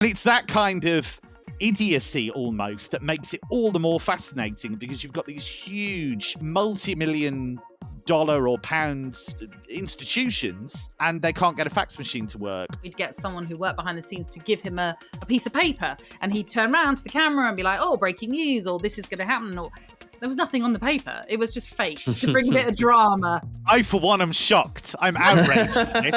It's that kind of idiocy almost that makes it all the more fascinating, because you've got these huge multi-million dollar or pounds institutions and they can't get a fax machine to work. We'd get someone who worked behind the scenes to give him a piece of paper, and he'd turn around to the camera and be like, oh, breaking news, or this is going to happen, or there was nothing on the paper. It was just fake to bring a bit of drama. I, for one, am shocked. I'm outraged at this.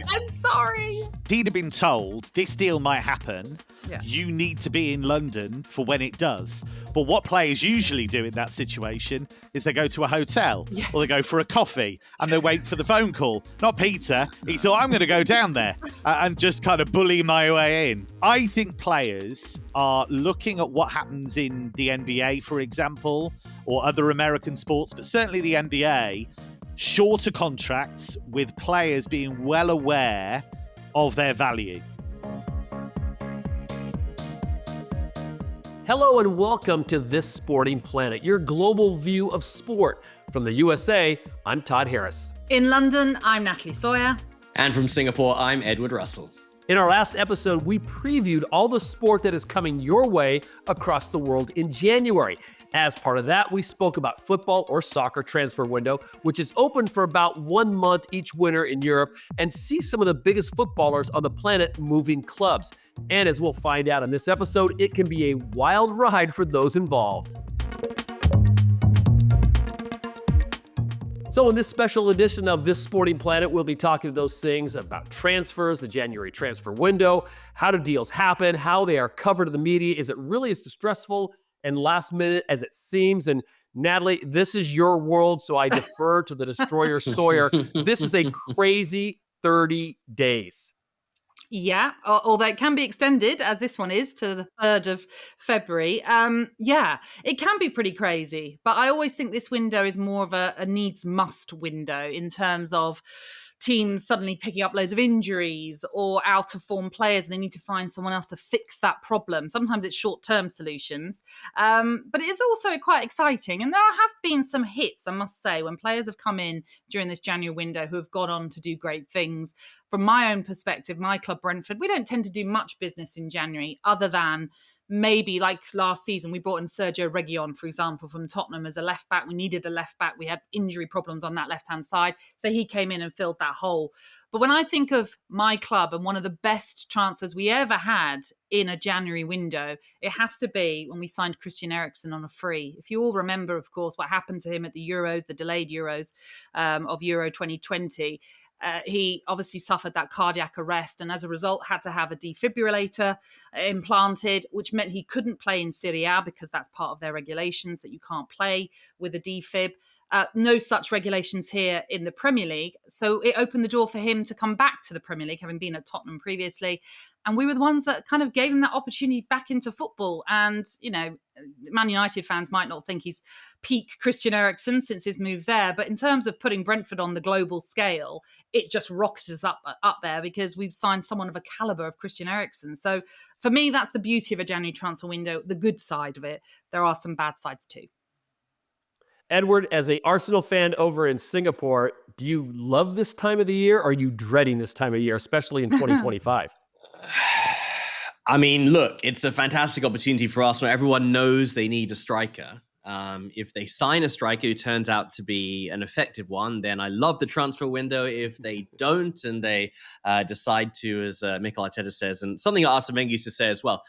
I'm sorry. He'd have been told this deal might happen. Yeah. You need to be in London for when it does. But what players usually do in that situation is they go to a hotel, or they go for a coffee and they wait for the phone call. Not Peter. He thought, I'm going to go down there and just kind of bully my way in. I think players are looking at what happens in the NBA, for example, or other American sports, but certainly the NBA, shorter contracts with players being well aware of their value. Hello and welcome to This Sporting Planet, your global view of sport. From the USA, I'm Todd Harris. In London, I'm Natalie Sawyer. And from Singapore, I'm Edward Russell. In our last episode, we previewed all the sport that is coming your way across the world in January. As part of that, we spoke about football or soccer transfer window, which is open for about 1 month each winter in Europe, and see some of the biggest footballers on the planet moving clubs. And as we'll find out in this episode, it can be a wild ride for those involved. So in this special edition of This Sporting Planet, we'll be talking to those things about transfers, the January transfer window, how do deals happen, how they are covered in the media. Is it really as stressful and last minute as it seems? And Natalie, this is your world, so I defer to the Destroyer Sawyer. This is a crazy 30 days. Yeah, although it can be extended, as this one is, to the 3rd of February. Yeah, it can be pretty crazy. But I always think this window is more of a needs-must window in terms of teams suddenly picking up loads of injuries or out-of-form players, and they need to find someone else to fix that problem. Sometimes it's short-term solutions. But it is also quite exciting. And there have been some hits, I must say, when players have come in during this January window who have gone on to do great things. From my own perspective, my club, Brentford, we don't tend to do much business in January other than maybe like last season, we brought in Sergio Reguilon, for example, from Tottenham as a left back. We needed a left back. We had injury problems on that left-hand side. So he came in and filled that hole. But when I think of my club and one of the best transfers we ever had in a January window, it has to be when we signed Christian Eriksen on a free. If you all remember, of course, what happened to him at the Euros, the delayed Euros of Euro 2020, he obviously suffered that cardiac arrest and as a result had to have a defibrillator implanted, which meant he couldn't play in Serie A because that's part of their regulations that you can't play with a defib. No such regulations here in the Premier League. So it opened the door for him to come back to the Premier League, having been at Tottenham previously. And we were the ones that kind of gave him that opportunity back into football. And, you know, Man United fans might not think he's peak Christian Eriksen since his move there. But in terms of putting Brentford on the global scale, it just rocks us up there because we've signed someone of a calibre of Christian Eriksen. So for me, that's the beauty of a January transfer window, the good side of it. There are some bad sides too. Edward, as an Arsenal fan over in Singapore, do you love this time of the year or are you dreading this time of year, especially in 2025? I mean, look, it's a fantastic opportunity for Arsenal. Everyone knows they need a striker. If they sign a striker who turns out to be an effective one, then I love the transfer window. If they don't and they decide to, as Mikel Arteta says, and something Arsene Wenger used to say as well,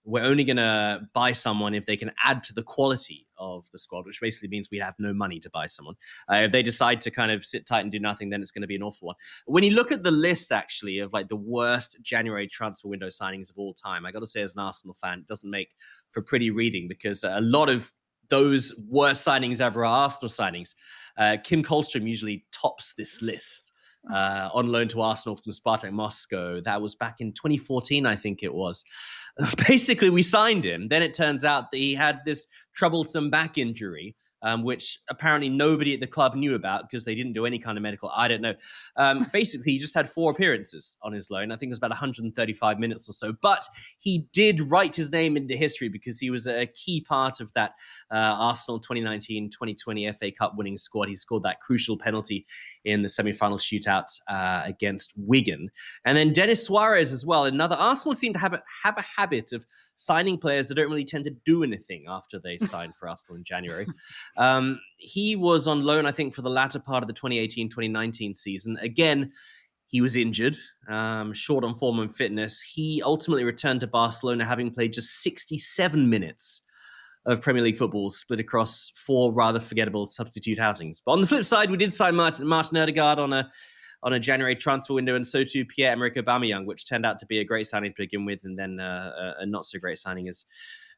we're only going to buy someone if they can add to the quality of the squad, which basically means we have no money to buy someone. If they decide to kind of sit tight and do nothing, then it's going to be an awful one. When you look at the list, actually, of like the worst January transfer window signings of all time, I got to say, as an Arsenal fan, it doesn't make for pretty reading because a lot of those worst signings ever are Arsenal signings. Kim Kallstrom usually tops this list. On loan to Arsenal from Spartak Moscow. That was back in 2014, I think it was. Basically, we signed him. Then it turns out that he had this troublesome back injury. which apparently nobody at the club knew about because they didn't do any kind of medical. I don't know. Basically, he just had 4 appearances on his loan. I think it was about 135 minutes or so. But he did write his name into history because he was a key part of that Arsenal 2019-2020 FA Cup winning squad. He scored that crucial penalty in the semi-final shootout against Wigan. And then Denis Suarez as well. Another Arsenal seem to have a habit of signing players that don't really tend to do anything after they sign for Arsenal in January. He was on loan, I think, for the latter part of the 2018-2019 season. Again, he was injured, short on form and fitness. He ultimately returned to Barcelona having played just 67 minutes of Premier League football split across 4 rather forgettable substitute outings. But on the flip side, we did sign Martin Odegaard on a January transfer window, and so too Pierre-Emerick Aubameyang, which turned out to be a great signing to begin with, and then a not so great signing as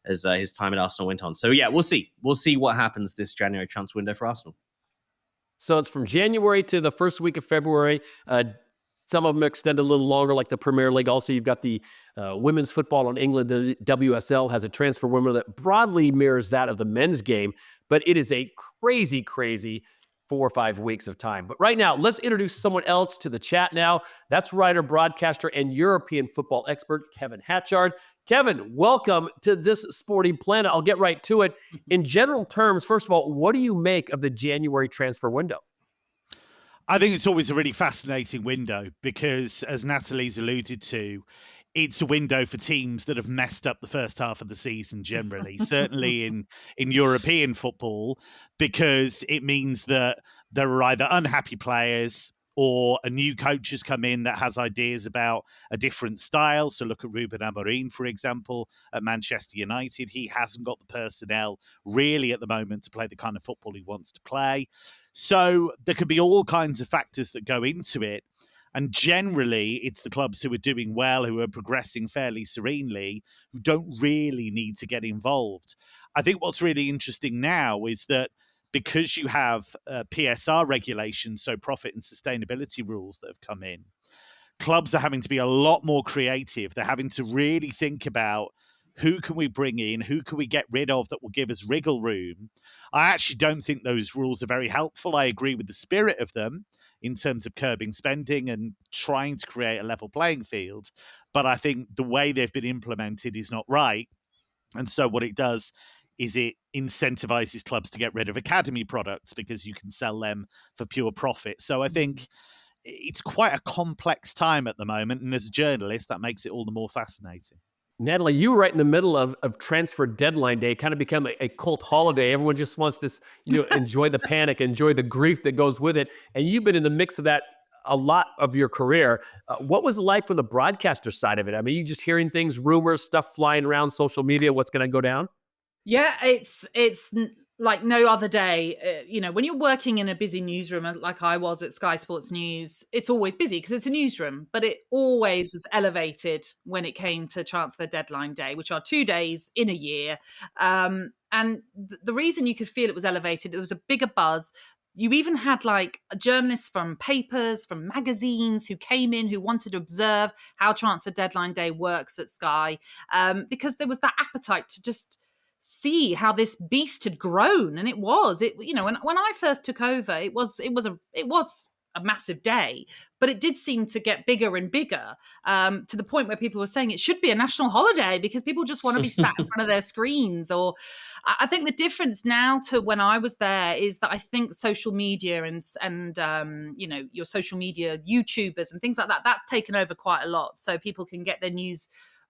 his time at Arsenal went on. So yeah, we'll see. We'll see what happens this January transfer window for Arsenal. So it's from January to the first week of February. Some of them extend a little longer, like the Premier League. Also, you've got the women's football in England. The WSL has a transfer window that broadly mirrors that of the men's game, but it is a crazy 4 or 5 weeks of time. But right now, let's introduce someone else to the chat now. That's writer, broadcaster, and European football expert, Kevin Hatchard. Kevin, welcome to this Sporting Planet. I'll get right to it. In general terms, first of all, what do you make of the January transfer window? I think it's always a really fascinating window because, as Natalie's alluded to, it's a window for teams that have messed up the first half of the season generally, certainly in European football, because it means that there are either unhappy players or a new coach has come in that has ideas about a different style. So look at Ruben Amorim, for example, at Manchester United. He hasn't got the personnel really at the moment to play the kind of football he wants to play. So there could be all kinds of factors that go into it. And generally, it's the clubs who are doing well, who are progressing fairly serenely, who don't really need to get involved. I think what's really interesting now is that because you have PSR regulations, so profit and sustainability rules that have come in, clubs are having to be a lot more creative. They're having to really think about who can we bring in, who can we get rid of that will give us wriggle room. I actually don't think those rules are very helpful. I agree with the spirit of them in terms of curbing spending and trying to create a level playing field. But I think the way they've been implemented is not right. And so what it does is it incentivizes clubs to get rid of academy products because you can sell them for pure profit. So I think it's quite a complex time at the moment. And as a journalist, that makes it all the more fascinating. Natalie, you were right in the middle of transfer deadline day, kind of become a cult holiday. Everyone just wants to, enjoy the panic, enjoy the grief that goes with it. And you've been in the mix of that a lot of your career. What was it like from the broadcaster side of it? I mean, you just hearing things, rumors, stuff flying around social media, what's going to go down? Yeah, it's like no other day. When you're working in a busy newsroom, like I was at Sky Sports News, it's always busy because it's a newsroom, but it always was elevated when it came to transfer deadline day, which are 2 days in a year. And the reason you could feel it was elevated, it was a bigger buzz. You even had like journalists from papers, from magazines who came in, who wanted to observe how transfer deadline day works at Sky, because there was that appetite to just see how this beast had grown. And when I first took over, it was a massive day, but it did seem to get bigger and bigger, to the point where people were saying it should be a national holiday because people just want to be sat in front of their screens. Or I think the difference now to when I was there is that I think social media and your social media YouTubers and things like that, that's taken over quite a lot. So people can get their news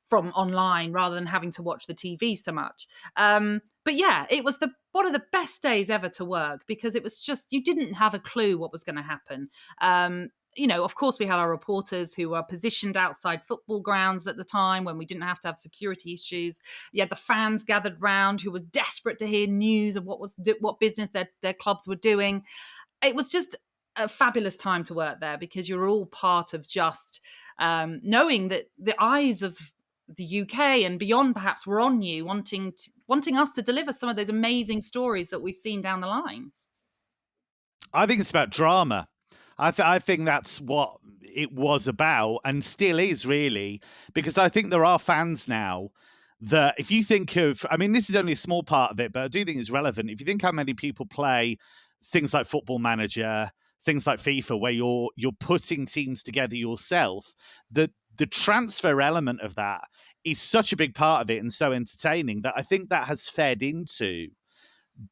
from online rather than having to watch the TV so much. But yeah, it was one of the best days ever to work because it was just, you didn't have a clue what was going to happen. Of course, we had our reporters who were positioned outside football grounds at the time when we didn't have to have security issues. You had the fans gathered round who were desperate to hear news of what business their clubs were doing. It was just a fabulous time to work there because you're all part of just knowing that the eyes of the UK and beyond perhaps were on you, wanting us to deliver some of those amazing stories that we've seen down the line. I think it's about drama. I think that's what it was about and still is really, because I think there are fans now that if you think of, I mean, this is only a small part of it, but I do think it's relevant. If you think how many people play things like Football Manager, things like FIFA, where you're putting teams together yourself, the transfer element of that is such a big part of it and so entertaining that I think that has fed into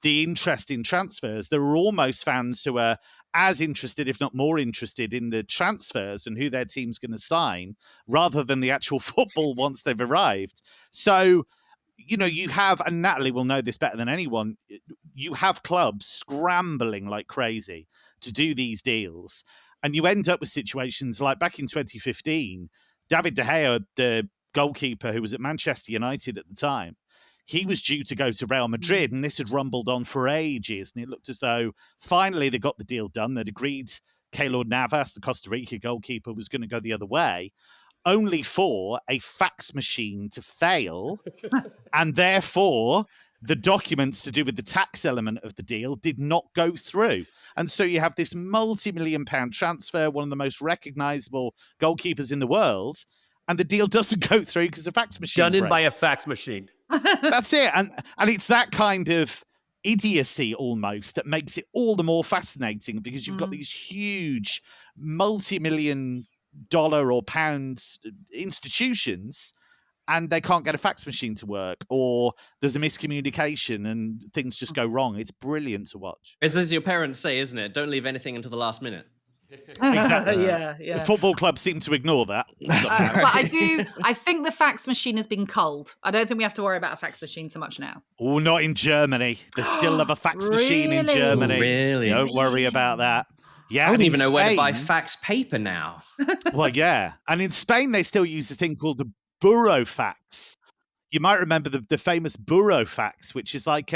the interest in transfers. There are almost fans who are as interested, if not more interested, in the transfers and who their team's going to sign rather than the actual football once they've arrived. So, you know, you have, and Natalie will know this better than anyone, you have clubs scrambling like crazy to do these deals. And you end up with situations like back in 2015, David De Gea, the goalkeeper who was at Manchester United at the time, he was due to go to Real Madrid, and this had rumbled on for ages. And it looked as though finally they got the deal done. They'd agreed Keylor Navas, the Costa Rica goalkeeper, was going to go the other way, only for a fax machine to fail. And therefore, the documents to do with the tax element of the deal did not go through. And so you have this multi-million-pound transfer, one of the most recognizable goalkeepers in the world, and the deal doesn't go through because the fax machine Done in breaks. by a fax machine. That's it. And it's that kind of idiocy almost that makes it all the more fascinating, because you've got these huge multi-million dollar or pounds institutions and they can't get a fax machine to work, or there's a miscommunication and things just go wrong. It's brilliant to watch. It's as your parents say, isn't it? Don't leave anything until the last minute. Exactly. Yeah. The football clubs seem to ignore that. But I think the fax machine has been culled. I don't think we have to worry about a fax machine so much now. Oh, not in Germany. They still have a fax machine in Germany. Really? Don't worry about that. Yeah, I don't and even in know where to buy Spain- fax paper now. Well, yeah. And in Spain, they still use a thing called the burofax. You might remember the famous burofax, which is like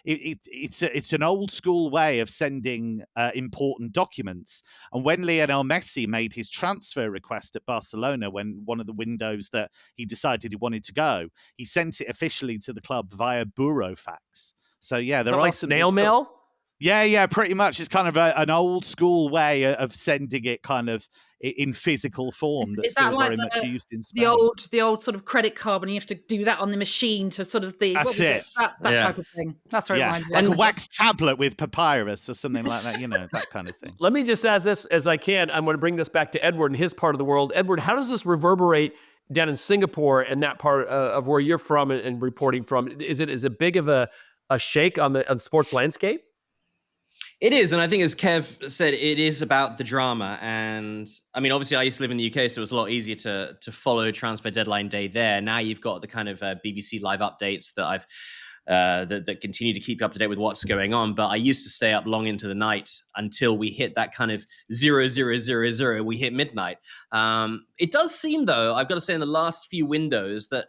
it's an old school way of sending important documents. And when Lionel Messi made his transfer request at Barcelona, when one of the windows that he decided he wanted to go, he sent it officially to the club via burofax. So yeah, there are like some snail mail. Yeah, pretty much. It's kind of an old school way of sending it kind of in physical form that's Is that still like very much used in Spain. the old sort of credit card when you have to do that on the machine to sort of the That's it. that type of thing. That's what it reminds me like of. a wax tablet with papyrus or something like that, you know, that kind of thing. Let me just ask this as I can. I'm going to bring this back to Edward and his part of the world. Edward, how does this reverberate down in Singapore and that part of where you're from and reporting from? Is it big of a shake on the sports landscape? It is, and I think as Kev said, it is about the drama. And I mean, obviously, I used to live in the UK, so it was a lot easier to follow transfer deadline day there. Now you've got the kind of BBC live updates that I've that continue to keep you up to date with what's going on. But I used to stay up long into the night until we hit that kind of 0000. We hit midnight. It does seem, though, I've got to say, in the last few windows, that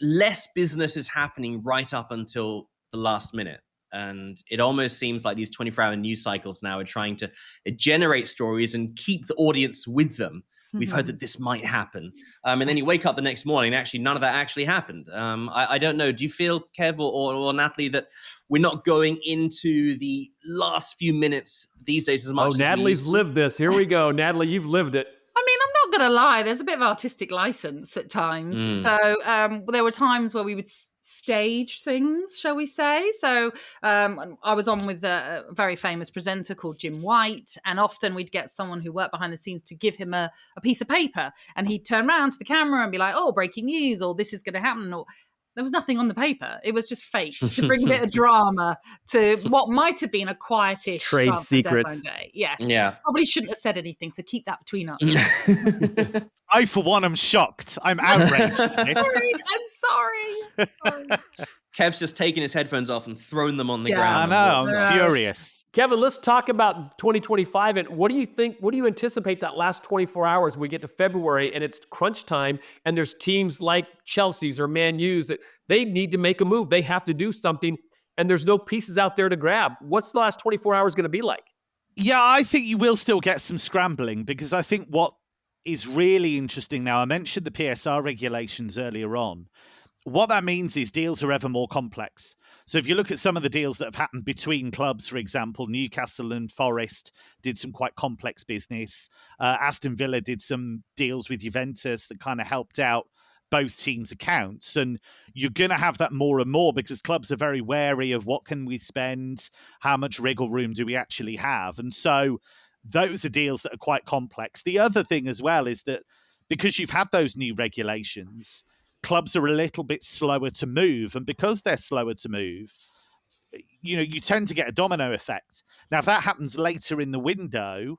less business is happening right up until the last minute. And it almost seems like these 24-hour news cycles now are trying to generate stories and keep the audience with them. We've heard that this might happen. And then you wake up the next morning and actually none of that actually happened. I don't know. Do you feel, Kev or Natalie, that we're not going into the last few minutes these days as much as Natalie's lived this. Here we go. Natalie, you've lived it. I mean, I'm not going to lie. There's a bit of artistic license at times. So there were times where we would stage things, shall we say. So I was on with a very famous presenter called Jim White, and often we'd get someone who worked behind the scenes to give him a piece of paper, and he'd turn around to the camera and be like, oh, breaking news, or this is going to happen, or there was nothing on the paper. It was just faked to bring a bit of drama to what might have been a quietish trade secrets. Day. Yes. Yeah. Probably shouldn't have said anything, so keep that between us. I, for one, am shocked. I'm outraged. I'm sorry. Kev's just taken his headphones off and thrown them on the I ground. know. I'm furious. Kevin, let's talk about 2025. And what do you think? What do you anticipate that last 24 hours? We get to February and it's crunch time, and there's teams like Chelsea's or Man U's that they need to make a move. They have to do something, and there's no pieces out there to grab. What's the last 24 hours going to be like? Yeah, I think you will still get some scrambling, because I think what is really interesting now, I mentioned the PSR regulations earlier on. What that means is deals are ever more complex. So if you look at some of the deals that have happened between clubs, for example, Newcastle and Forest did some quite complex business. Aston Villa did some deals with Juventus that kind of helped out both teams' accounts. And you're going to have that more and more because clubs are very wary of what can we spend, how much wriggle room do we actually have. And so those are deals that are quite complex. The other thing as well is that because you've had those new regulations, clubs are a little bit slower to move. And because they're slower to move, you tend to get a domino effect. Now, if that happens later in the window,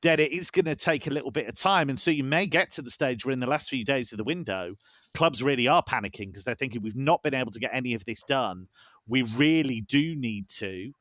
then it is going to take a little bit of time. And so you may get to the stage where in the last few days of the window, clubs really are panicking because they're thinking, we've not been able to get any of this done. We really do need to.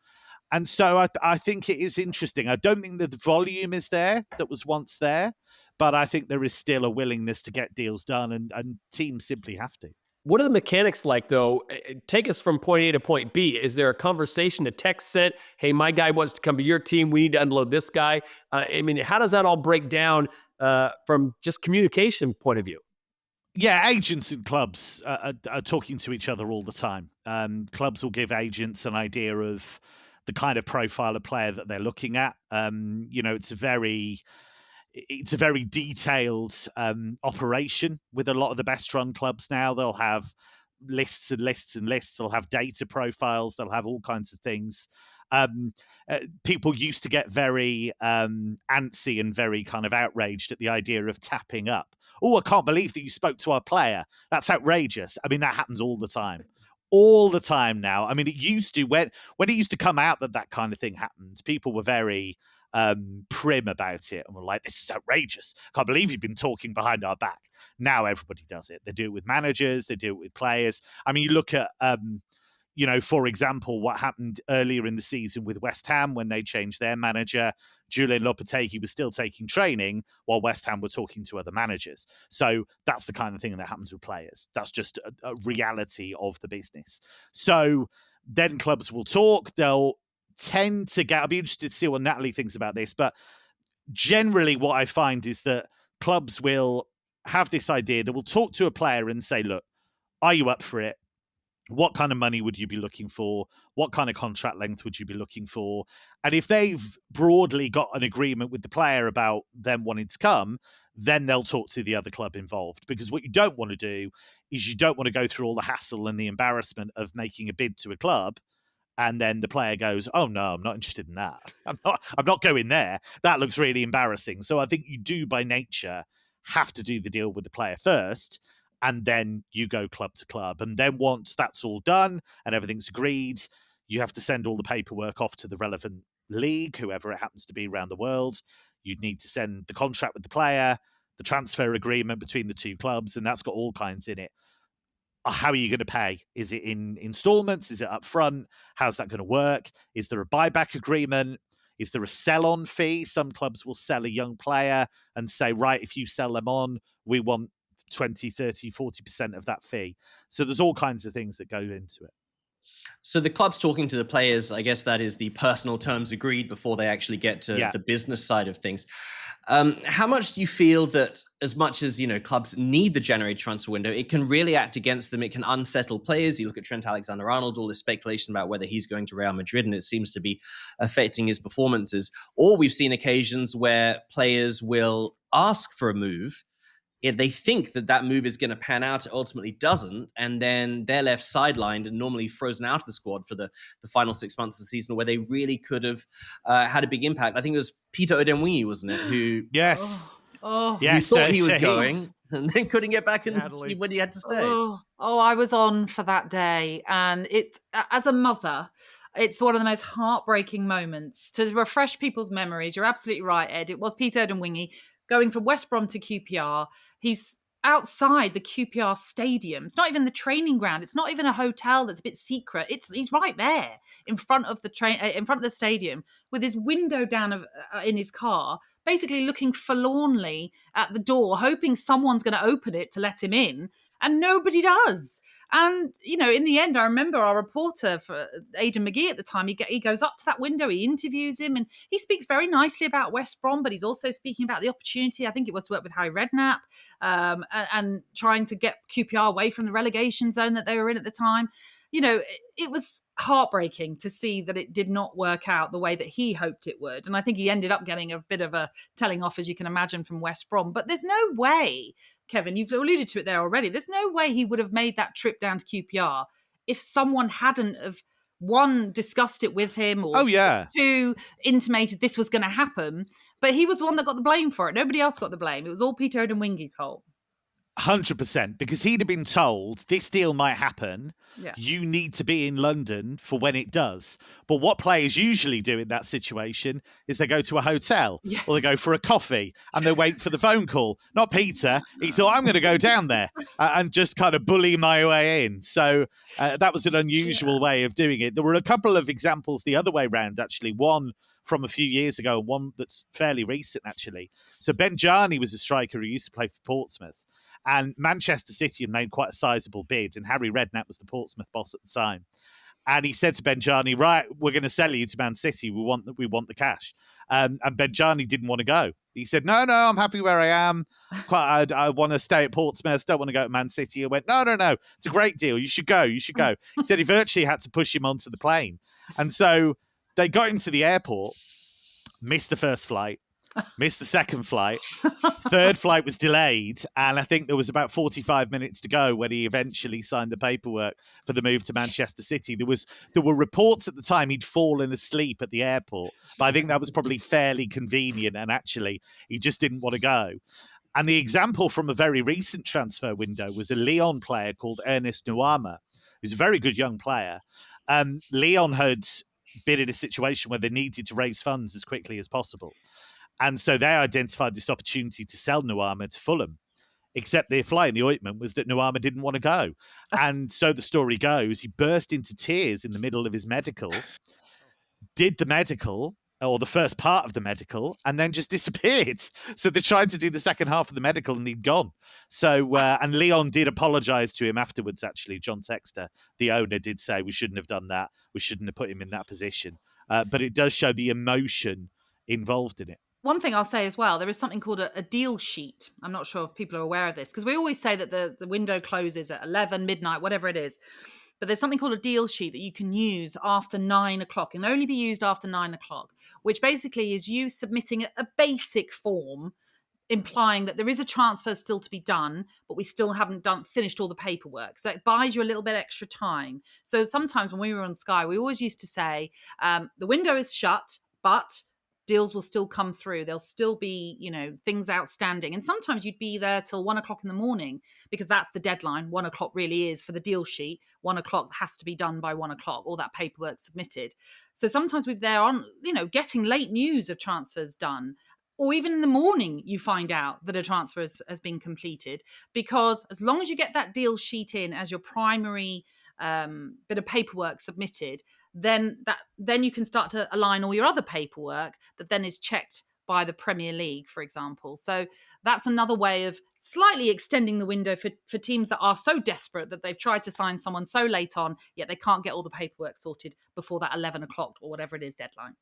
And so I think it is interesting. I don't think that the volume is there that was once there, but I think there is still a willingness to get deals done, and teams simply have to. What are the mechanics like, though? Take us from point A to point B. Is there a conversation, a text sent? Hey, my guy wants to come to your team. We need to unload this guy. How does that all break down from just communication point of view? Yeah, agents and clubs are talking to each other all the time. Clubs will give agents an idea of the kind of profile of player that they're looking at. It's a very detailed operation with a lot of the best run clubs now. They'll have lists and lists and lists. They'll have data profiles. They'll have all kinds of things. People used to get very antsy and very kind of outraged at the idea of tapping up. Oh, I can't believe that you spoke to our player. That's outrageous. I mean, that happens all the time. All the time now. I mean, it used to, when it used to come out that kind of thing happened, people were very prim about it and were like, this is outrageous. Can't believe you've been talking behind our back. Now everybody does it. They do it with managers. They do it with players. I mean, you look at, for example, what happened earlier in the season with West Ham when they changed their manager. Julian Lopetegui was still taking training while West Ham were talking to other managers. So that's the kind of thing that happens with players. That's just a reality of the business. So then clubs will talk. They'll tend to get, I'll be interested to see what Natalie thinks about this, but generally what I find is that clubs will have this idea. They will talk to a player and say, look, are you up for it? What kind of money would you be looking for? What kind of contract length would you be looking for? And if they've broadly got an agreement with the player about them wanting to come, then they'll talk to the other club involved. Because what you don't want to do is you don't want to go through all the hassle and the embarrassment of making a bid to a club, and then the player goes, oh no, I'm not interested in that. I'm not going there. That looks really embarrassing. So I think you do by nature have to do the deal with the player first, and then you go club to club. And then once that's all done and everything's agreed, you have to send all the paperwork off to the relevant league, whoever it happens to be around the world. You'd need to send the contract with the player, the transfer agreement between the two clubs, and that's got all kinds in it. How are you going to pay? Is it in installments? Is it up front? How's that going to work? Is there a buyback agreement? Is there a sell-on fee? Some clubs will sell a young player and say, right, if you sell them on, we want 20, 30, 40% of that fee. So there's all kinds of things that go into it. So the club's talking to the players, I guess that is the personal terms agreed before they actually get to the business side of things. How much do you feel that as much as, clubs need the January transfer window, it can really act against them? It can unsettle players. You look at Trent Alexander-Arnold, all this speculation about whether he's going to Real Madrid, and it seems to be affecting his performances. Or we've seen occasions where players will ask for a move. If they think that move is going to pan out, it ultimately doesn't, and then they're left sidelined and normally frozen out of the squad for the final 6 months of the season where they really could have had a big impact. I think it was Peter Odemwingie, wasn't it? Who yes, yes, thought he was going and then couldn't get back in the team when he had to stay. I was on for that day, and it, as a mother, it's one of the most heartbreaking moments. To refresh people's memories, you're absolutely right, Ed. It was Peter Odemwingie going from West Brom to QPR. He's outside the QPR stadium. It's not even the training ground. It's not even a hotel that's a bit secret. He's right there in front of the stadium with his window down in his car, basically looking forlornly at the door, hoping someone's going to open it to let him in, and nobody does. And, in the end, I remember our reporter for Aidan McGee at the time, he goes up to that window, he interviews him, and he speaks very nicely about West Brom, but he's also speaking about the opportunity, I think it was to work with Harry Redknapp, and trying to get QPR away from the relegation zone that they were in at the time. it was heartbreaking to see that it did not work out the way that he hoped it would. And I think he ended up getting a bit of a telling off, as you can imagine, from West Brom. But there's no way, Kevin, you've alluded to it there already, there's no way he would have made that trip down to QPR if someone hadn't have, one, discussed it with him, or two, intimated this was going to happen. But he was the one that got the blame for it. Nobody else got the blame. It was all Peter Odemwingie's fault. 100%, because he'd have been told this deal might happen. Yeah. You need to be in London for when it does. But what players usually do in that situation is they go to a hotel or they go for a coffee and they wait for the phone call. Not Peter. He thought, I'm going to go down there and just kind of bully my way in. So that was an unusual way of doing it. There were a couple of examples the other way around, actually. One from a few years ago and one that's fairly recent, actually. So Ben Jarney was a striker who used to play for Portsmouth. And Manchester City had made quite a sizable bid, and Harry Redknapp was the Portsmouth boss at the time. And he said to Ben Jarney, right, we're going to sell you to Man City. We want the cash. And Ben Jarney didn't want to go. He said, no, I'm happy where I am. I want to stay at Portsmouth. Don't want to go to Man City. I went, no. It's a great deal. You should go. He said he virtually had to push him onto the plane. And so they got him to the airport, missed the first flight, missed the second flight. Third flight was delayed, and I think there was about 45 minutes to go when he eventually signed the paperwork for the move to Manchester City. There were reports at the time he'd fallen asleep at the airport, but I think that was probably fairly convenient, and actually he just didn't want to go. And the example from a very recent transfer window was a Lyon player called Ernest Nuama, who's a very good young player. Lyon had been in a situation where they needed to raise funds as quickly as possible. And so they identified this opportunity to sell Nuama to Fulham, except the fly in the ointment was that Nuama didn't want to go. And so the story goes, he burst into tears in the middle of his medical, did the medical, or the first part of the medical, and then just disappeared. So they tried to do the second half of the medical and he'd gone. So, and Leon did apologise to him afterwards, actually. John Textor, the owner, did say, we shouldn't have done that. We shouldn't have put him in that position. But it does show the emotion involved in it. One thing I'll say as well, there is something called a deal sheet. I'm not sure if people are aware of this, because we always say that the window closes at 11, midnight, whatever it is. But there's something called a deal sheet that you can use after 9 o'clock. It can only be used after 9 o'clock, which basically is you submitting a basic form implying that there is a transfer still to be done, but we still haven't finished all the paperwork. So it buys you a little bit extra time. So sometimes when we were on Sky, we always used to say, the window is shut, but deals will still come through. There'll still be, things outstanding. And sometimes you'd be there till 1 o'clock in the morning because that's the deadline. 1 o'clock really is for the deal sheet. 1 o'clock has to be done by 1 o'clock, all that paperwork submitted. So sometimes we're there on, getting late news of transfers done. Or even in the morning, you find out that a transfer has been completed, because as long as you get that deal sheet in as your primary bit of paperwork submitted, then you can start to align all your other paperwork that then is checked by the Premier League, for example. So that's another way of slightly extending the window for teams that are so desperate that they've tried to sign someone so late on, yet they can't get all the paperwork sorted before that 11 o'clock or whatever it is deadline.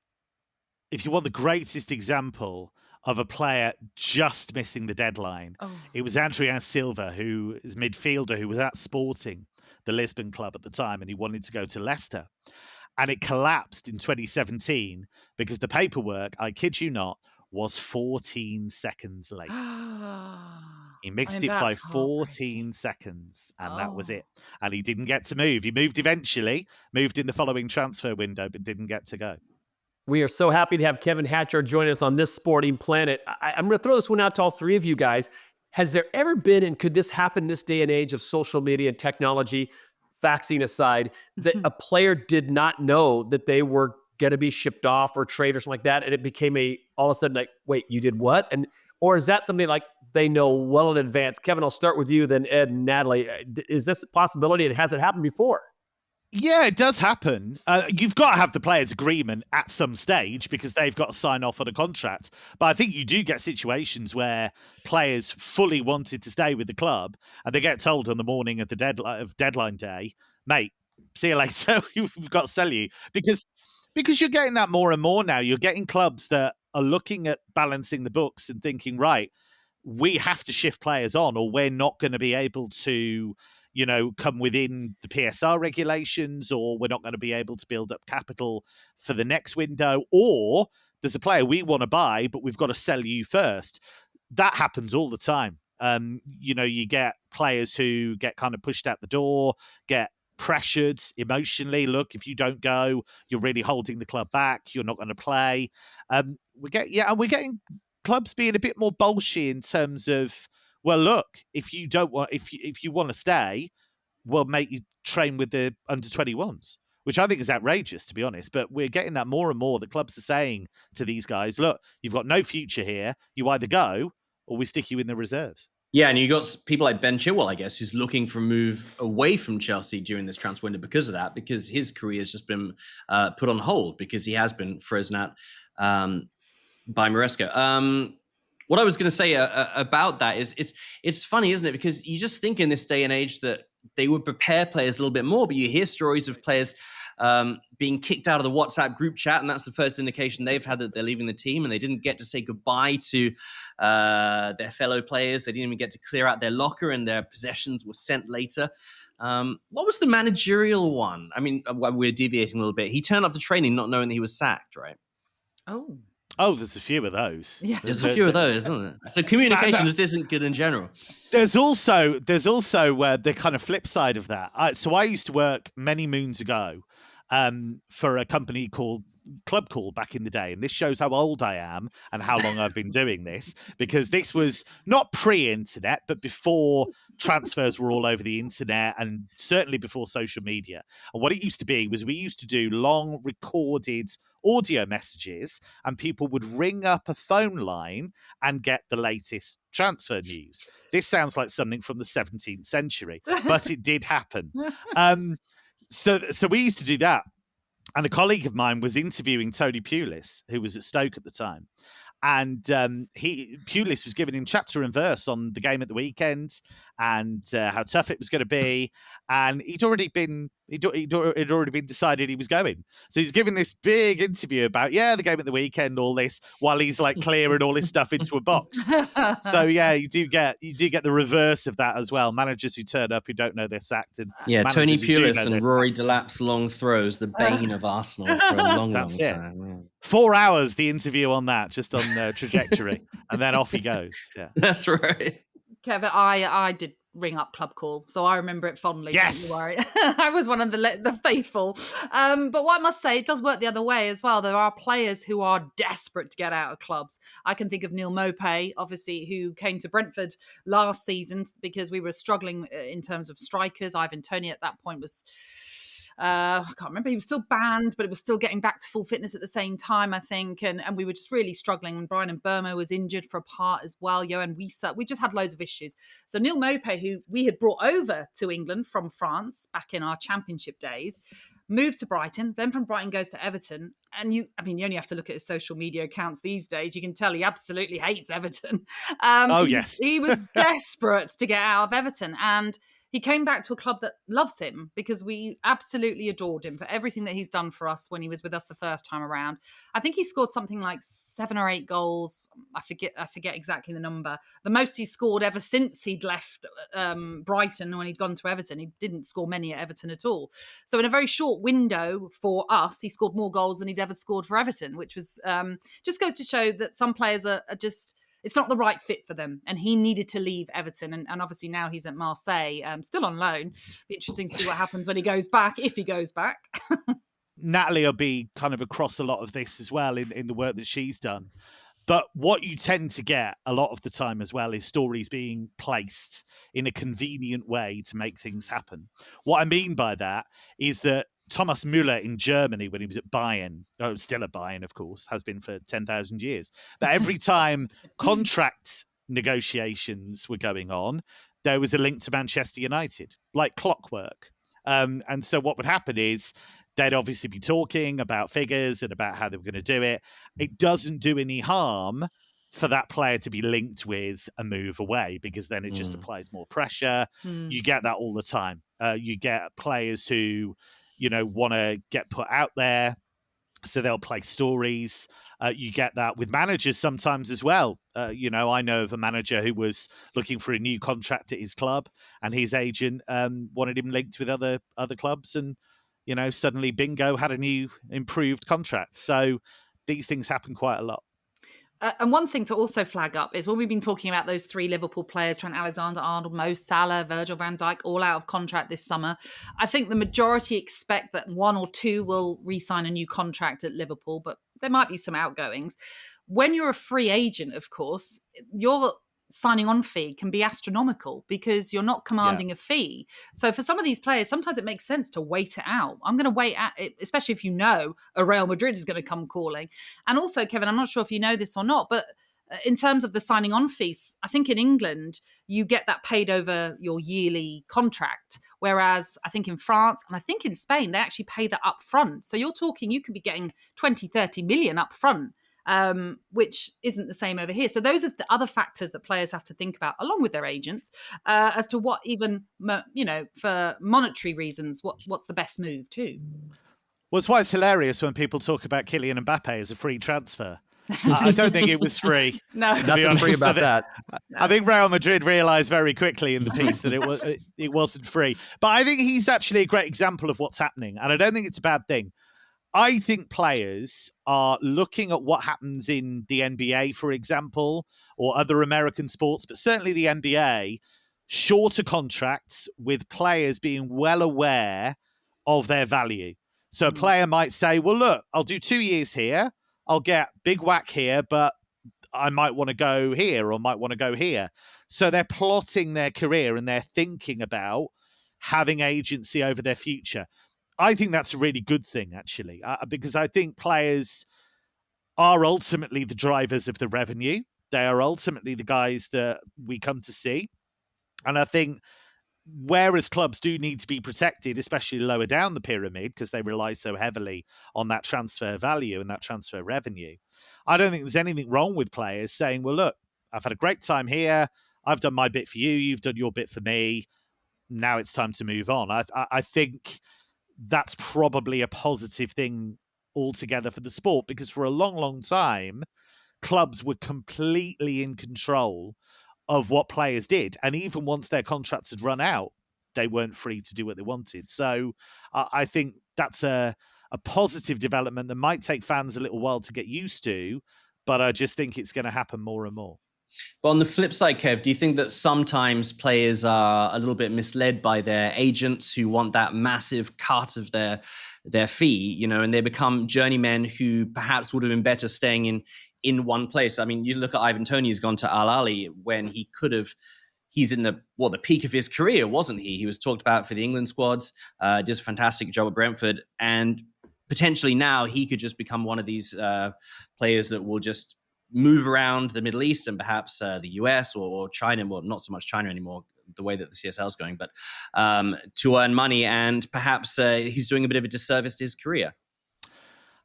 If you want the greatest example of a player just missing the deadline, it was Adrian Silva, who is midfielder, who was at Sporting, the Lisbon club at the time, and he wanted to go to Leicester. And it collapsed in 2017 because the paperwork, I kid you not, was 14 seconds late. He missed it by 14 seconds, and that was it. And he didn't get to move. He moved eventually, moved in the following transfer window, but didn't get to go. We are so happy to have Kevin Hatchard join us on this Sporting Planet. I'm going to throw this one out to all three of you guys. Has there ever been, and could this happen in this day and age of social media and technology, faxing aside, that a player did not know that they were going to be shipped off or traded or something like that, and it became all of a sudden like, wait, you did what? Or is that something like they know well in advance? Kevin, I'll start with you, then Ed and Natalie. Is this a possibility, and has it happened before? Yeah, it does happen. You've got to have the players' agreement at some stage because they've got to sign off on a contract. But I think you do get situations where players fully wanted to stay with the club and they get told on the morning of the deadline day, mate, see you later, we've got to sell you. Because you're getting that more and more now. You're getting clubs that are looking at balancing the books and thinking, right, we have to shift players on or we're not going to be able to come within the PSR regulations, or we're not going to be able to build up capital for the next window, or there's a player we want to buy, but we've got to sell you first. That happens all the time. You get players who get kind of pushed out the door, get pressured emotionally. Look, if you don't go, you're really holding the club back. You're not going to play. And we're getting clubs being a bit more bolshy in terms of, well, look, if you want to stay, we'll make you train with the under 21s, which I think is outrageous, to be honest. But we're getting that more and more. The clubs are saying to these guys, look, you've got no future here. You either go or we stick you in the reserves. Yeah, and you got people like Ben Chilwell, I guess, who's looking for a move away from Chelsea during this transfer window because of that, because his career has just been put on hold because he has been frozen out by Maresca. What I was going to say about that is it's funny, isn't it? Because you just think in this day and age that they would prepare players a little bit more, but you hear stories of players being kicked out of the WhatsApp group chat, and that's the first indication they've had that they're leaving the team, and they didn't get to say goodbye to their fellow players. They didn't even get to clear out their locker, and their possessions were sent later. What was the managerial one? I mean, we're deviating a little bit. He turned up to training not knowing that he was sacked, right? Oh, there's a few of those. Yeah. There's a few of those, isn't there? So communication just isn't good in general. There's also the kind of flip side of that. So I used to work many moons ago for a company called Club Call back in the day. And this shows how old I am and how long I've been doing this, because this was not pre-internet, but before transfers were all over the internet, and certainly before social media. And what it used to be was we used to do long recorded audio messages, and people would ring up a phone line and get the latest transfer news. This sounds like something from the 17th century, but it did happen. So we used to do that. And a colleague of mine was interviewing Tony Pulis, who was at Stoke at the time. And Pulis was giving him chapter and verse on the game at the weekend and how tough it was going to be. And it'd already been decided he was going. So he's giving this big interview about, the game at the weekend, all this, while he's like clearing all his stuff into a box. So yeah, you do get the reverse of that as well. Managers who turn up who don't know they're sacked. And Tony Pulis and Rory Delap's long throws, the bane of Arsenal for a long time. Yeah. 4 hours, the interview on that, just on the trajectory, and then off he goes. Yeah, that's right. Kevin, I did ring up Club Call, so I remember it fondly. Yes, don't you worry. I was one of the faithful. But what I must say, it does work the other way as well. There are players who are desperate to get out of clubs. I can think of Neil Maupay, obviously, who came to Brentford last season because we were struggling in terms of strikers. Ivan Toney at that point was... I can't remember. He was still banned, but it was still getting back to full fitness at the same time, I think. And we were just really struggling. And Brian Mbeumo was injured for a part as well. Johan Wissa. We just had loads of issues. So Neil Maupay, who we had brought over to England from France back in our championship days, moves to Brighton. Then from Brighton goes to Everton. And you only have to look at his social media accounts these days. You can tell he absolutely hates Everton. Yes. He was desperate to get out of Everton. And he came back to a club that loves him because we absolutely adored him for everything that he's done for us when he was with us the first time around. I think he scored something like 7 or 8 goals. I forget exactly the number. The most he scored ever since he'd left Brighton when he'd gone to Everton. He didn't score many at Everton at all. So in a very short window for us, he scored more goals than he'd ever scored for Everton, which was just goes to show that some players are just... It's not the right fit for them. And he needed to leave Everton. And obviously now he's at Marseille, still on loan. Be interesting to see what happens when he goes back, if he goes back. Natalie will be kind of across a lot of this as well in the work that she's done. But what you tend to get a lot of the time as well is stories being placed in a convenient way to make things happen. What I mean by that is that Thomas Müller in Germany, when he was at Bayern, still at Bayern, of course, has been for 10,000 years. But every time contract negotiations were going on, there was a link to Manchester United, like clockwork. And so what would happen is they'd obviously be talking about figures and about how they were going to do it. It doesn't do any harm for that player to be linked with a move away, because then it just applies more pressure. You get that all the time. You get players who... want to get put out there, so they'll play stories. You get that with managers sometimes as well. I know of a manager who was looking for a new contract at his club, and his agent wanted him linked with other clubs, and suddenly bingo, had a new improved contract. So these things happen quite a lot. And one thing to also flag up is when we've been talking about those 3 Liverpool players, Trent Alexander-Arnold, Mo Salah, Virgil van Dijk, all out of contract this summer, I think the majority expect that 1 or 2 will re-sign a new contract at Liverpool, but there might be some outgoings. When you're a free agent, of course, your signing on fee can be astronomical because you're not commanding a fee. So for some of these players, sometimes it makes sense to wait it out. I'm going to wait at it, especially if a Real Madrid is going to come calling. And also, Kevin, I'm not sure if you know this or not, but in terms of the signing on fees, I think in England, you get that paid over your yearly contract. Whereas I think in France and I think in Spain, they actually pay that up front. So you're talking, you could be getting 20, 30 million up front. Which isn't the same over here. So those are the other factors that players have to think about, along with their agents, as to what even, for monetary reasons, what's the best move too. Well, it's why it's hilarious when people talk about Kylian Mbappe as a free transfer. I don't think it was free. No, nothing free about that. I think Real Madrid realised very quickly in the piece that it wasn't free. But I think he's actually a great example of what's happening, and I don't think it's a bad thing. I think players are looking at what happens in the NBA, for example, or other American sports, but certainly the NBA, shorter contracts with players being well aware of their value. So a player might say, well, look, I'll do 2 years here. I'll get big whack here, but I might want to go here or might want to go here. So they're plotting their career and they're thinking about having agency over their future. I think that's a really good thing, actually, because I think players are ultimately the drivers of the revenue. They are ultimately the guys that we come to see. And I think whereas clubs do need to be protected, especially lower down the pyramid, because they rely so heavily on that transfer value and that transfer revenue, I don't think there's anything wrong with players saying, well, look, I've had a great time here. I've done my bit for you. You've done your bit for me. Now it's time to move on. I think that's probably a positive thing altogether for the sport, because for a long, long time, clubs were completely in control of what players did. And even once their contracts had run out, they weren't free to do what they wanted. So I think that's a positive development that might take fans a little while to get used to, but I just think it's going to happen more and more. But on the flip side, Kev, do you think that sometimes players are a little bit misled by their agents who want that massive cut of their fee, and they become journeymen who perhaps would have been better staying in one place? I mean, you look at Ivan Toney, who's gone to Al Ahly when he could have. He's in the peak of his career, wasn't he? He was talked about for the England squad, does a fantastic job at Brentford, and potentially now he could just become one of these players that will just move around the Middle East and perhaps the US or China, well, not so much China anymore, the way that the CSL is going, but to earn money, and perhaps he's doing a bit of a disservice to his career.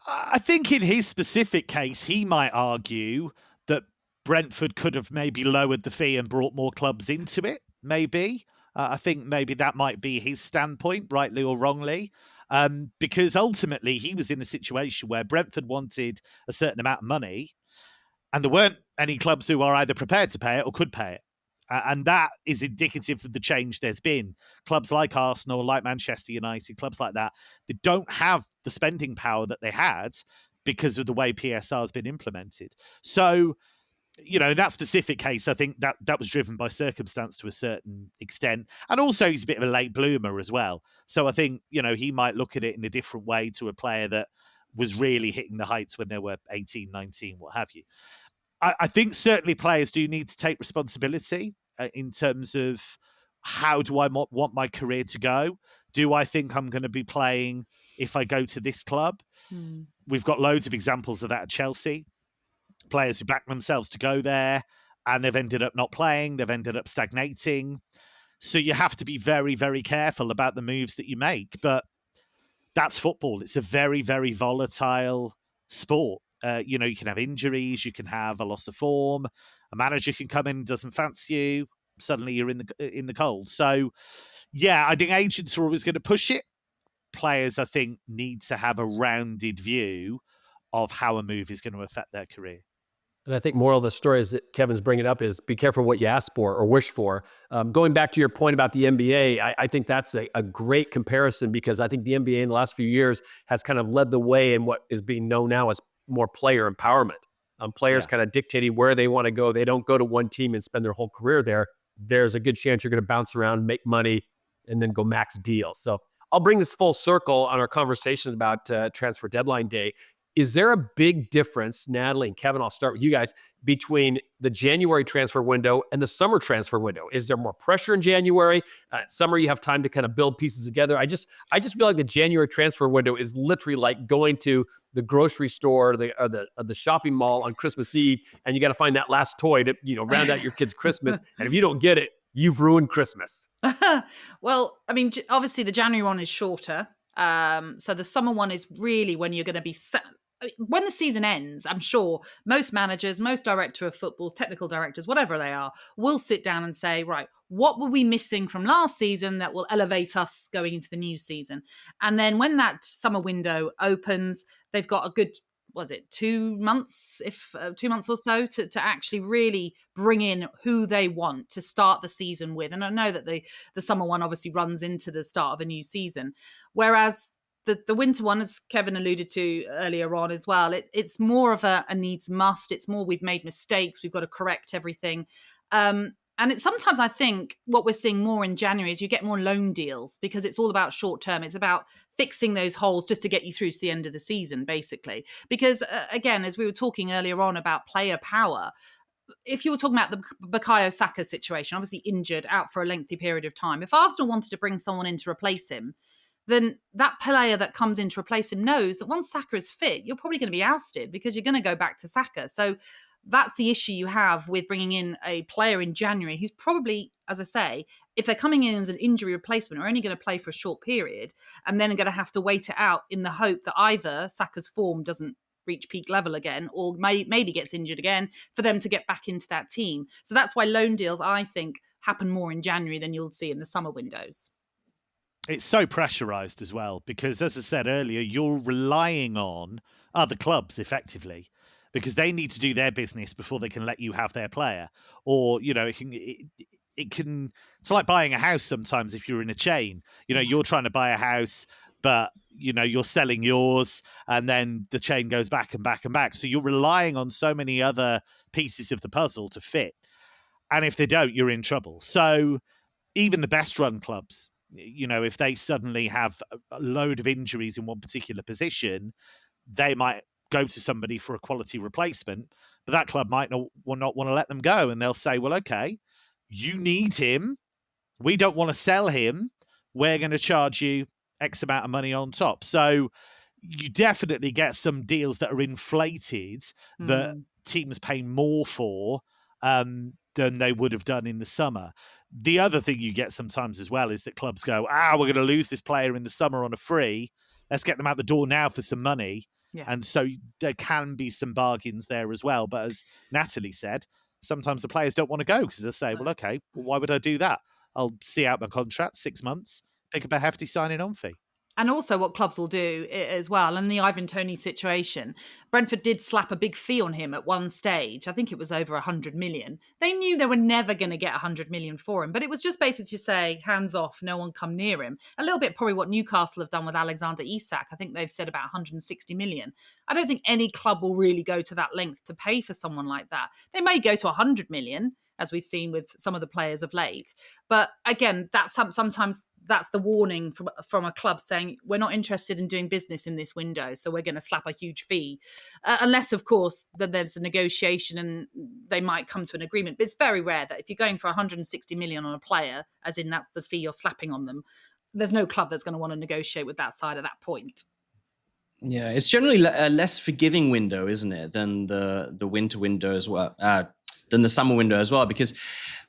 I think in his specific case, he might argue that Brentford could have maybe lowered the fee and brought more clubs into it, maybe. I think maybe that might be his standpoint, rightly or wrongly. Because ultimately he was in a situation where Brentford wanted a certain amount of money, and there weren't any clubs who are either prepared to pay it or could pay it. And that is indicative of the change there's been. Clubs like Arsenal, like Manchester United, clubs like that, they don't have the spending power that they had because of the way PSR has been implemented. So, in that specific case, I think that was driven by circumstance to a certain extent. And also he's a bit of a late bloomer as well. So I think, he might look at it in a different way to a player that was really hitting the heights when they were 18, 19, what have you. I think certainly players do need to take responsibility in terms of how do I want my career to go? Do I think I'm going to be playing if I go to this club? We've got loads of examples of that at Chelsea. Players who back themselves to go there and they've ended up not playing. They've ended up stagnating. So you have to be very, very careful about the moves that you make. But that's football. It's a very, very volatile sport. You can have injuries, you can have a loss of form, a manager can come in and doesn't fancy you, suddenly you're in the cold. So, yeah, I think agents are always going to push it. Players, I think, need to have a rounded view of how a move is going to affect their career. And I think moral of the story is that Kevin's bringing up is be careful what you ask for or wish for. Going back to your point about the NBA, I think that's a great comparison, because I think the NBA in the last few years has kind of led the way in what is being known now as more player empowerment. Players kind of dictating where they want to go. They don't go to one team and spend their whole career there. There's a good chance you're going to bounce around, make money, and then go max deal. So I'll bring this full circle on our conversation about transfer deadline day. Is there a big difference, Natalie and Kevin, I'll start with you guys, between the January transfer window and the summer transfer window? Is there more pressure in January? Summer, you have time to kind of build pieces together. I just feel like the January transfer window is literally like going to the grocery store or the shopping mall on Christmas Eve, and you got to find that last toy to round out your kid's Christmas. And if you don't get it, you've ruined Christmas. Well, I mean, obviously the January one is shorter. So the summer one is really when you're going to be when the season ends. I'm sure most managers, most director of footballs, technical directors, whatever they are, will sit down and say, right, what were we missing from last season that will elevate us going into the new season? And then when that summer window opens, they've got a good, 2 months, 2 months or so to actually really bring in who they want to start the season with. And I know that the summer one obviously runs into the start of a new season, whereas the winter one, as Kevin alluded to earlier on as well, it's more of a needs must. It's more we've made mistakes, we've got to correct everything. And it's sometimes, I think, what we're seeing more in January is you get more loan deals, because it's all about short term. It's about fixing those holes just to get you through to the end of the season, basically. Because again, as we were talking earlier on about player power, if you were talking about the Bukayo Saka situation, obviously injured, out for a lengthy period of time, if Arsenal wanted to bring someone in to replace him, then that player that comes in to replace him knows that once Saka is fit, you're probably going to be ousted because you're going to go back to Saka. So that's the issue you have with bringing in a player in January who's probably, as I say, if they're coming in as an injury replacement, are only going to play for a short period and then are going to have to wait it out in the hope that either Saka's form doesn't reach peak level again or maybe gets injured again for them to get back into that team. So that's why loan deals, I think, happen more in January than you'll see in the summer windows. It's so pressurized as well, because as I said earlier, you're relying on other clubs effectively, because they need to do their business before they can let you have their player. Or, it can, it's like buying a house sometimes if you're in a chain. You're trying to buy a house, but, you're selling yours, and then the chain goes back and back and back. So you're relying on so many other pieces of the puzzle to fit. And if they don't, you're in trouble. So even the best run clubs, if they suddenly have a load of injuries in one particular position, they might go to somebody for a quality replacement, but that club might not want to let them go. And they'll say, well, okay, you need him. We don't want to sell him. We're going to charge you X amount of money on top. So you definitely get some deals that are inflated that teams pay more for than they would have done in the summer. The other thing you get sometimes as well is that clubs go, we're going to lose this player in the summer on a free. Let's get them out the door now for some money. Yeah. And so there can be some bargains there as well. But as Natalie said, sometimes the players don't want to go because they'll say, well, okay, why would I do that? I'll see out my contract 6 months, pick up a hefty signing on fee. And also what clubs will do as well, and the Ivan Toney situation, Brentford did slap a big fee on him at one stage. I think it was over 100 million. They knew they were never going to get 100 million for him, but it was just basically to say, hands off, no one come near him. A little bit probably what Newcastle have done with Alexander Isak. I think they've said about 160 million. I don't think any club will really go to that length to pay for someone like that. They may go to 100 million, as we've seen with some of the players of late. But again, sometimes that's the warning from a club saying, we're not interested in doing business in this window, so we're going to slap a huge fee. Unless, of course, that there's a negotiation and they might come to an agreement. But it's very rare that if you're going for 160 million on a player, as in that's the fee you're slapping on them, there's no club that's going to want to negotiate with that side at that point. Yeah, it's generally a less forgiving window, isn't it, than the winter window as well, than the summer window as well. Because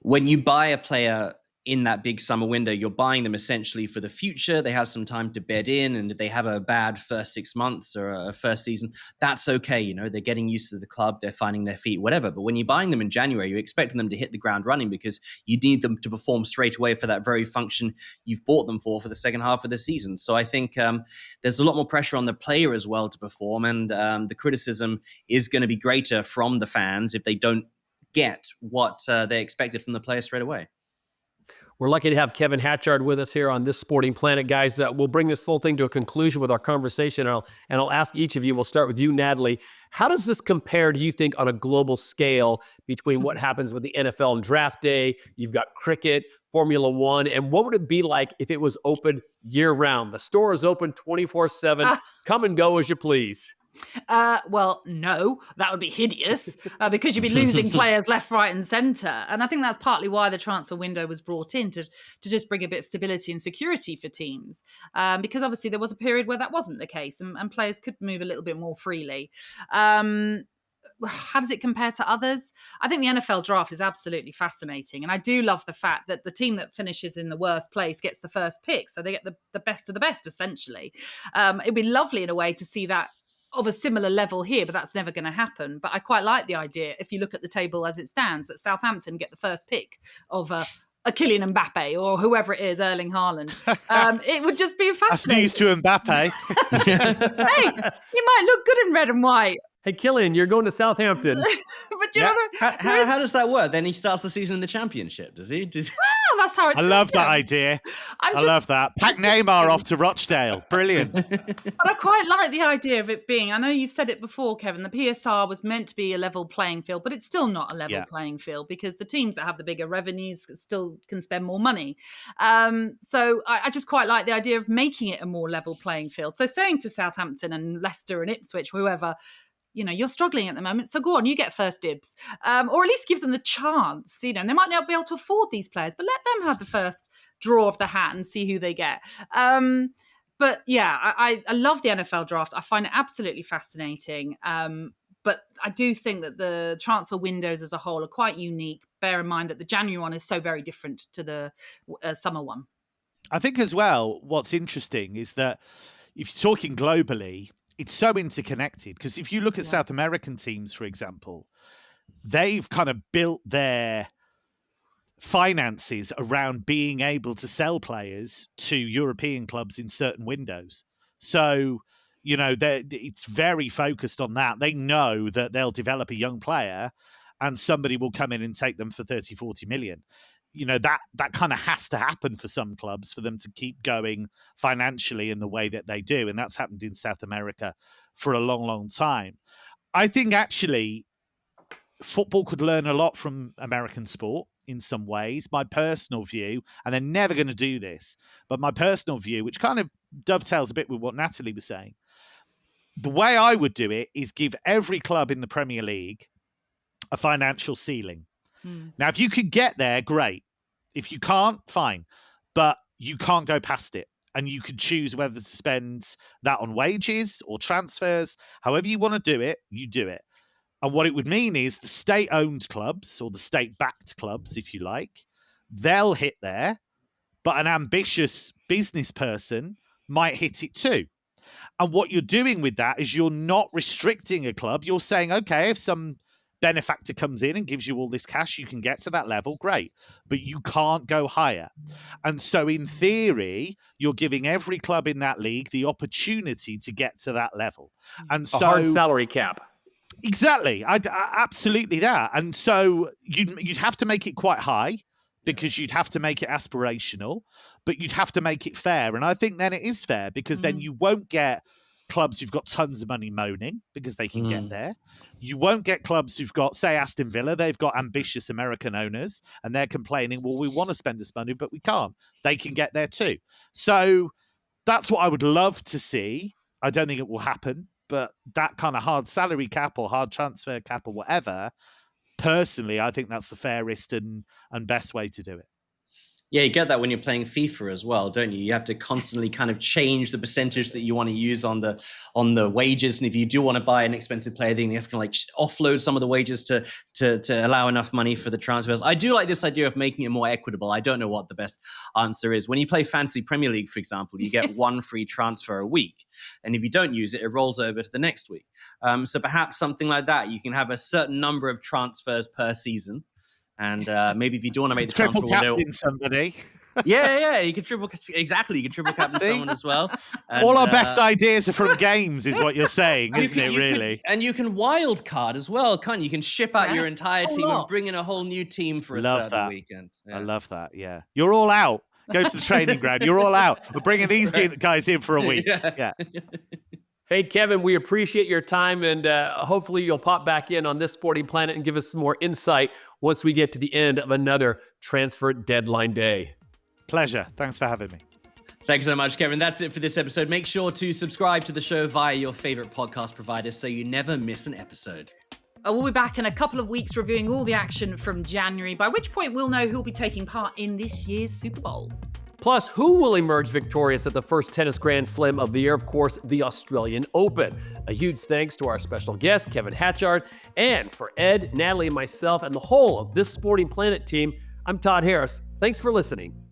when you buy a player in that big summer window, you're buying them essentially for the future. They have some time to bed in, and if they have a bad first 6 months or a first season, that's okay. You know, they're getting used to the club, they're finding their feet, whatever. But when you're buying them in January, you're expecting them to hit the ground running because you need them to perform straight away for that very function you've bought them for the second half of the season. So I think there's a lot more pressure on the player as well to perform, and the criticism is going to be greater from the fans if they don't get what they expected from the player straight away. We're lucky to have Kevin Hatchard with us here on This Sporting Planet, guys. We'll bring this whole thing to a conclusion with our conversation, and I'll ask each of you. We'll start with you, Natalie. How does this compare, do you think, on a global scale between what happens with the NFL on draft day? You've got cricket, Formula One, and what would it be like if it was open year-round? The store is open 24/7. Come and go as you please. Well, no, that would be hideous because you'd be losing players left, right, and centre. And I think that's partly why the transfer window was brought in to just bring a bit of stability and security for teams. Because obviously there was a period where that wasn't the case and players could move a little bit more freely. How does it compare to others? I think the NFL draft is absolutely fascinating. And I do love the fact that the team that finishes in the worst place gets the first pick. So they get the best of the best, essentially. It'd be lovely in a way to see that of a similar level here, but that's never going to happen. But I quite like the idea, if you look at the table as it stands, that Southampton get the first pick of a Kylian Mbappe or whoever it is, Erling Haaland. It would just be fascinating. That's news to Mbappe. Hey, he might look good in red and white. Hey, Kylian, you're going to Southampton. But you know how does that work? Then he starts the season in the Championship, does he? Well, that's how it I love that idea. I love that. Pack Neymar off to Rochdale. Brilliant. But I quite like the idea of it being, I know you've said it before, Kevin, the PSR was meant to be a level playing field, but it's still not a level playing field because the teams that have the bigger revenues still can spend more money. So I just quite like the idea of making it a more level playing field. So saying to Southampton and Leicester and Ipswich, whoever, you know, you're struggling at the moment, so go on, you get first dibs. Or at least give them the chance. You know, and they might not be able to afford these players, but let them have the first draw of the hat and see who they get. But yeah, I love the NFL draft. I find it absolutely fascinating. But I do think that the transfer windows as a whole are quite unique. Bear in mind that the January one is so very different to the summer one. I think as well, what's interesting is that if you're talking globally, it's so interconnected because if you look at South American teams, for example, they've kind of built their finances around being able to sell players to European clubs in certain windows. So, you know, it's very focused on that. They know that they'll develop a young player and somebody will come in and take them for 30, 40 million. You know, that kind of has to happen for some clubs for them to keep going financially in the way that they do. And that's happened in South America for a long, long time. I think actually football could learn a lot from American sport in some ways. My personal view, and they're never going to do this, but my personal view, which kind of dovetails a bit with what Natalie was saying, the way I would do it is give every club in the Premier League a financial ceiling. Now, if you could get there, great. If you can't, fine. But you can't go past it. And you could choose whether to spend that on wages or transfers. However you want to do it, you do it. And what it would mean is the state-owned clubs or the state-backed clubs, if you like, they'll hit there. But an ambitious business person might hit it too. And what you're doing with that is you're not restricting a club. You're saying, okay, if some benefactor comes in and gives you all this cash, you can get to that level, great, but you can't go higher. And so in theory, you're giving every club in that league the opportunity to get to that level. And so a hard salary cap. Exactly. Absolutely that. And so you'd have to make it quite high because you'd have to make it aspirational, but you'd have to make it fair. And I think then it is fair because then you won't get clubs who've got tons of money moaning because they can get there. You won't get clubs who've got, say, Aston Villa, they've got ambitious American owners and they're complaining, well, we want to spend this money, but we can't. They can get there too. So that's what I would love to see. I don't think it will happen, but that kind of hard salary cap or hard transfer cap or whatever, personally, I think that's the fairest and best way to do it. Yeah, you get that when you're playing FIFA as well, don't you? You have to constantly kind of change the percentage that you want to use on the wages, and if you do want to buy an expensive player, then you have to like offload some of the wages to allow enough money for the transfers. I do like this idea of making it more equitable. I don't know what the best answer is. When you play Fantasy Premier League, for example, you get one free transfer a week, and if you don't use it, it rolls over to the next week. So perhaps something like that. You can have a certain number of transfers per season. And maybe if you do want to make the transfer window, somebody. yeah, you can triple captain someone as well. And, all our best ideas are from games, is what you're saying, isn't it? Really, and you can wild card as well, can't you? You can ship out your entire team and bring in a whole new team for a certain weekend. Yeah. I love that. Yeah, you're all out. Go to the training ground. You're all out. We're bringing these guys in for a week. Yeah. Hey, Kevin, we appreciate your time, and hopefully you'll pop back in on This Sporting Planet and give us some more insight once we get to the end of another transfer deadline day. Pleasure. Thanks for having me. Thanks so much, Kevin. That's it for this episode. Make sure to subscribe to the show via your favorite podcast provider so you never miss an episode. We'll be back in a couple of weeks reviewing all the action from January, by which point we'll know who'll be taking part in this year's Super Bowl. Plus, who will emerge victorious at the first tennis Grand Slam of the year? Of course, the Australian Open. A huge thanks to our special guest, Kevin Hatchard. And for Ed, Natalie, and myself, and the whole of This Sporting Planet team, I'm Todd Harris. Thanks for listening.